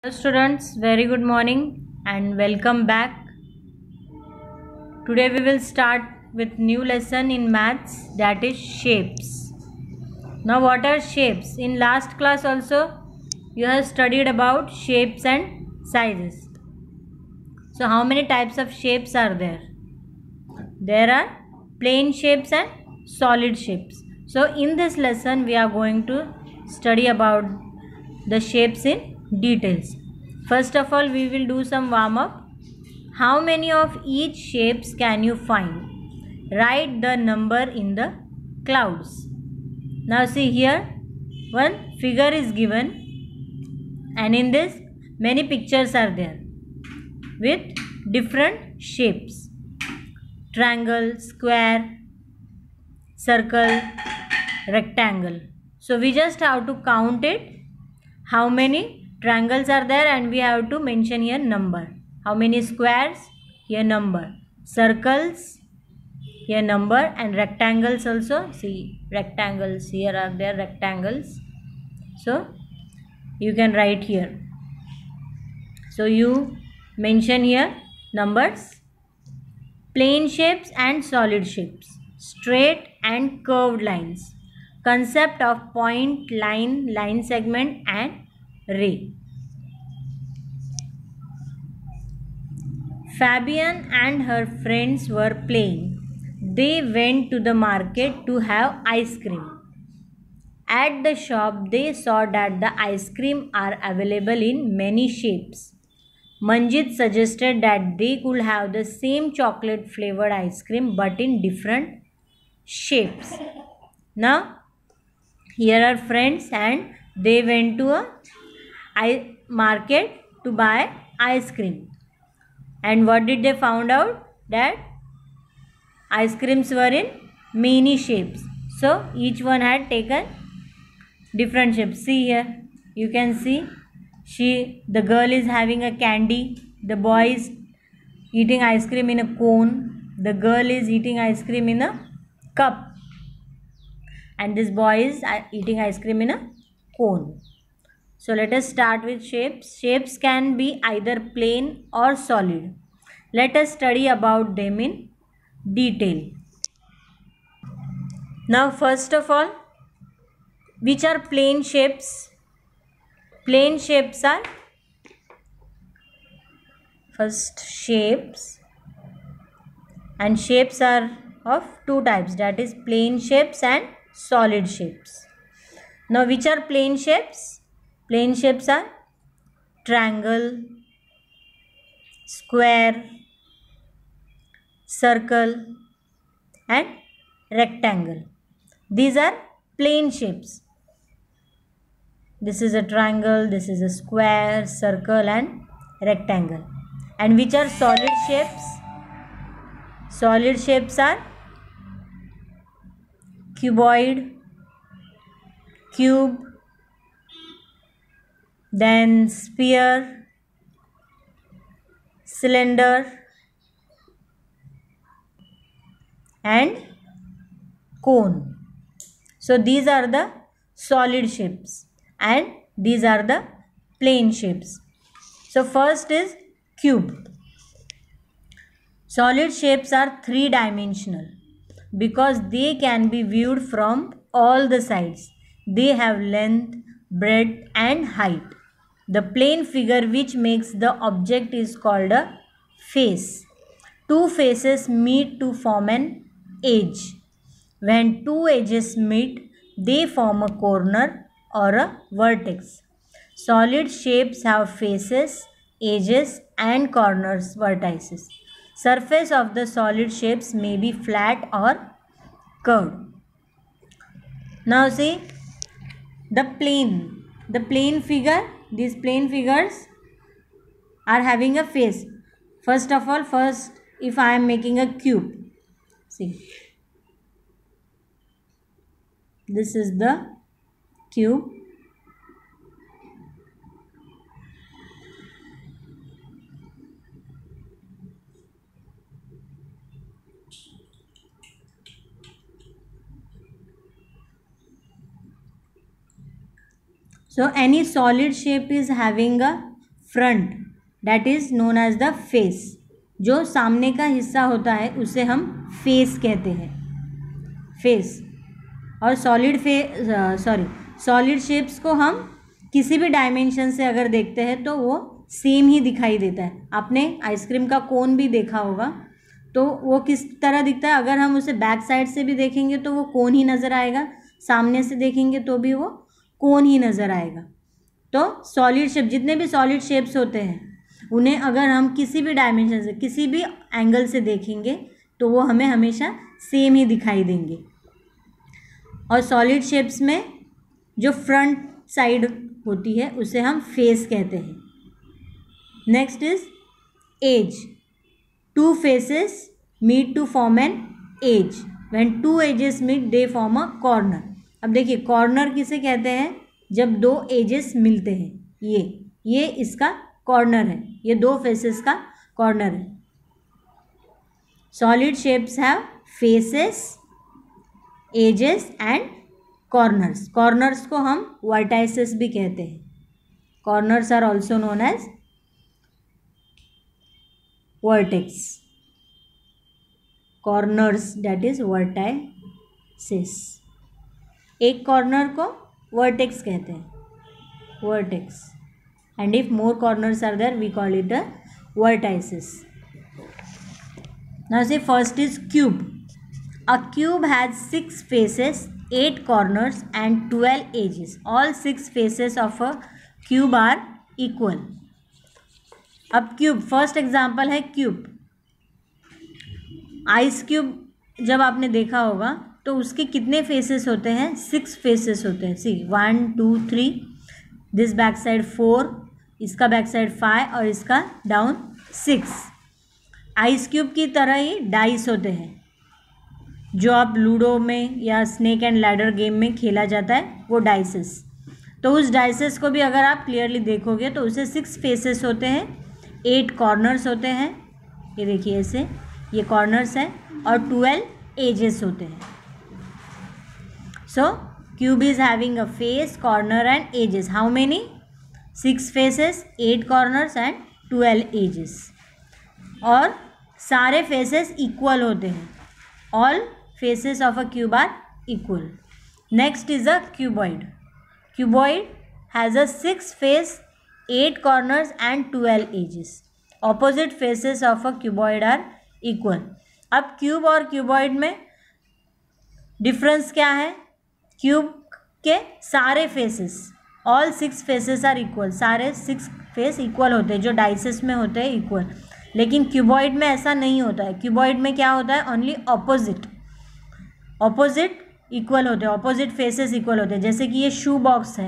Hello students, very good morning and welcome back. Today we will start with new lesson in maths, that is shapes. Now what are shapes? In last class also you have studied about shapes and sizes. So how many types of shapes are there? There are plane shapes and solid shapes. So in this lesson we are going to study about the shapes in details. First of all, we will do some warm up. How many of each shapes can you find? Write the number in the clouds. Now see here, one figure is given and in this many pictures are there with different shapes. Triangle, square, circle, rectangle. So we just have to count it. How many triangles are there and we have to mention here number. How many squares? Here number. Circles? Here number. And rectangles also. See, rectangles. Here are there rectangles. So you can write here. So you mention here numbers. Plane shapes and solid shapes. Straight and curved lines. Concept of point, line, line segment and ray. Fabian and her friends were playing. They went to the market to have ice cream. At the shop, they saw that the ice cream are available in many shapes. Manjit suggested that they could have the same chocolate flavored ice cream but in different shapes. Now, here are friends and they went to a market to buy ice cream. And what did they found out? That ice creams were in many shapes. So each one had taken different shapes. See here, you can see the girl is having a candy. The boy is eating ice cream in a cone. The girl is eating ice cream in a cup. And this boy is eating ice cream in a cone. So let us start with shapes. Shapes can be either plane or solid. Let us study about them in detail. Now first of all, which are plane shapes? Plane shapes are first shapes, and shapes are of two types, that is plane shapes and solid shapes. Now which are plane shapes? Plane shapes are triangle, square, circle and rectangle. These are plane shapes. This is a triangle, this is a square, circle and rectangle. And which are solid shapes? Solid shapes are cuboid, cube, then sphere, cylinder and cone. So these are the solid shapes and these are the plane shapes. So first is cube. Solid shapes are three-dimensional because they can be viewed from all the sides. They have length, breadth and height. The plane figure which makes the object is called a face. Two faces meet to form an edge. When two edges meet, they form a corner or a vertex. Solid shapes have faces, edges and corners, vertices. Surface of the solid shapes may be flat or curved. Now see the plane figure. These plane figures are having a face. First of all, if I am making a cube, see, this is the cube. So any solid shape is having a front that is known as the face. जो सामने का हिस्सा होता है उसे हम face कहते हैं, फेस। और सॉलिड शेप्स को हम किसी भी डायमेंशन से अगर देखते हैं तो वो सेम ही दिखाई देता है। आपने आइसक्रीम का कोन भी देखा होगा, तो वो किस तरह दिखता है? अगर हम उसे बैक साइड से भी देखेंगे तो वो कोन ही नज़र आएगा, सामने से देखेंगे तो भी वो कोन ही नज़र आएगा। तो सॉलिड शेप, जितने भी सॉलिड शेप्स होते हैं उन्हें अगर हम किसी भी डायमेंशन से, किसी भी एंगल से देखेंगे तो वो हमें हमेशा सेम ही दिखाई देंगे। और सॉलिड शेप्स में जो फ्रंट साइड होती है उसे हम फेस कहते हैं। Next is edge. Two faces meet to form an edge. When two edges meet they form a corner. अब देखिए कॉर्नर किसे कहते हैं? जब दो एजेस मिलते हैं। ये इसका कॉर्नर है, ये दो फेसेस का कॉर्नर है। Solid shapes have faces, edges and corners. Corners को हम वर्टाइसेस भी कहते हैं। Corners are also known as vertex. Corners that is vertices. एक कॉर्नर को वर्टेक्स कहते हैं, vertex. And if more corners are there, we call it the vertices. Now say first is cube. A cube has 6 faces, 8 corners and 12 edges. All 6 faces of a cube are equal. अब cube, first example है cube. Ice cube जब आपने देखा होगा तो उसके कितने faces होते हैं? 6 फेसेस होते हैं। सी 1 2 3, दिस बैक साइड 4, इसका बैक साइड 5 और इसका डाउन 6। आइस क्यूब की तरह ही डाइस होते हैं जो आप लूडो में या स्नेक एंड लैडर गेम में खेला जाता है, वो डाइसेस। तो उस डाइसेस को भी अगर आप क्लियरली देखोगे तो उसे 6 फेसेस होते हैं, 8 कॉर्नर्स होते हैं, ये देखिए ऐसे, ये कॉर्नर्स हैं, और 12 एजेस होते हैं। So cube is having a face, corner and edges. How many? 6 faces, 8 corners and 12 edges. और सारे फेसेस इक्वल होते हैं। All faces of a cube are equal. Next is a cuboid. Cuboid has a 6 face, 8 corners and 12 edges. Opposite faces of a cuboid are equal. अब cube और cuboid में difference क्या है? Cube के सारे faces, all 6 faces are equal, सारे 6 face equal होते हैं, जो डाइसेस में होते हैं इक्वल। लेकिन क्यूबॉइड में ऐसा नहीं होता है। क्यूबॉइड में क्या होता है? ओनली ऑपोजिट इक्वल होते हैं, ऑपोजिट फेसेस इक्वल होते हैं। जैसे कि ये शू बॉक्स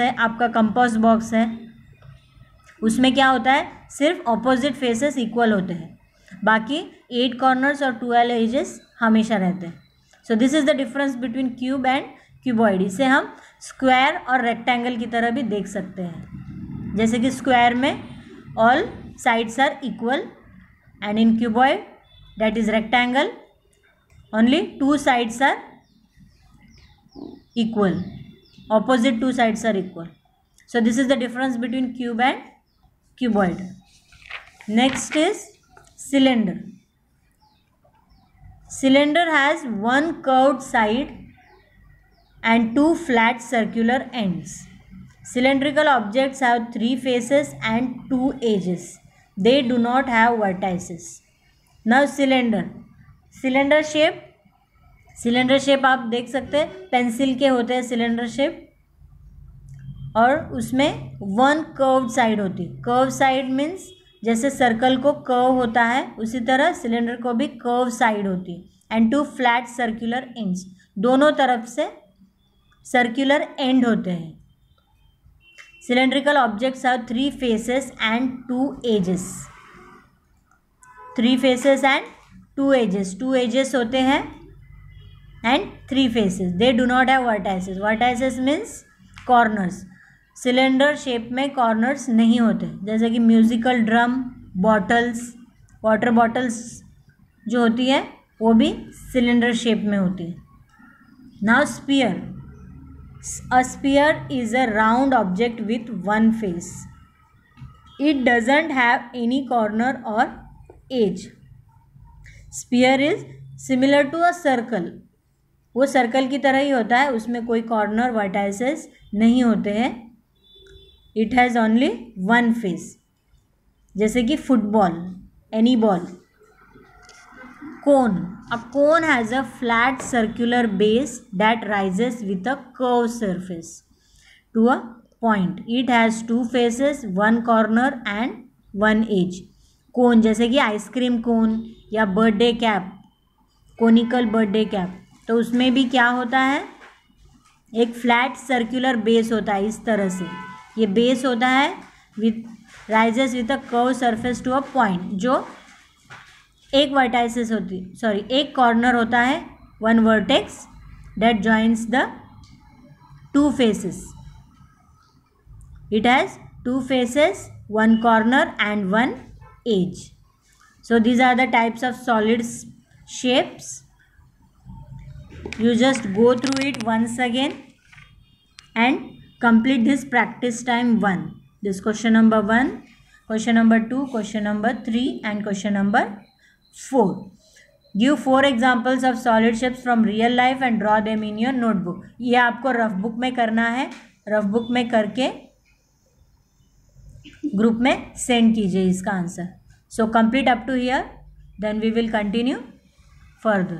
है, आपका कंपास बॉक्स है, उसमें क्या होता है? सिर्फ ऑपोजिट फेसेस इक्वल होते हैं, बाकी 8 कॉर्नर्स और 12 एजेस हमेशा रहते हैं। So this is the difference between cube and cuboid. इसे हम स्क्वायर और रेक्टेंगल की तरह भी देख सकते हैं। जैसे कि स्क्वायर में all sides are equal and in cuboid that is rectangle only 2 sides are equal, opposite 2 sides are equal. So this is the difference between cube and cuboid. Next is cylinder. Cylinder has one curved side and 2 flat circular ends. Cylindrical objects have 3 faces and 2 edges. They do not have vertices. Now cylinder shape आप देख सकते हैं, pencil के होते हैं cylinder shape, और उसमें 1 curved side होती है। कर्व साइड मीन्स जैसे सर्कल को कर्व होता है उसी तरह सिलेंडर को भी कर्व साइड होती है। एंड 2 फ्लैट सर्कुलर एंड्स, दोनों तरफ से सर्कुलर एंड होते हैं। Cylindrical objects have 3 faces and 2 edges. 3 faces and 2 edges, 2 edges होते हैं and 3 faces. They do not have vertices. Vertices means corners. Cylinder shape में कॉर्नर्स नहीं होते, जैसे कि musical drum, bottles, water bottles जो होती है वो भी सिलेंडर शेप में होती है। Now sphere. A sphere is a round object with one face. It doesn't have any corner or edge. Sphere is similar to a circle. वो circle की तरह ही होता है, उसमें कोई कॉर्नर वर्टाइसेस नहीं होते हैं. It has only one face. जैसे कि football, any ball. Cone. A cone has a flat circular base that rises with a curved surface to a point. It has two faces, one corner and one edge. Cone जैसे कि ice cream cone या birthday cap, conical birthday cap. तो उसमें भी क्या होता है, एक फ्लैट सर्कुलर बेस होता है इस तरह से. ये बेस होता है with rises with a curve surface to a point, जो एक वर्टाइसेस होती, सॉरी एक कॉर्नर होता है, one vertex that joins the two faces. It has two faces, one corner and one edge. So these are the types of solid shapes. You just go through it once again and complete this practice time 1. This question number 1, question number 2, question number 3 and question number 4. Give 4 examples of solid shapes from real life and draw them in your notebook. ये आपको rough book में करना है. Rough book में करके group में send कीजिए इसका answer. So complete up to here, then we will continue further.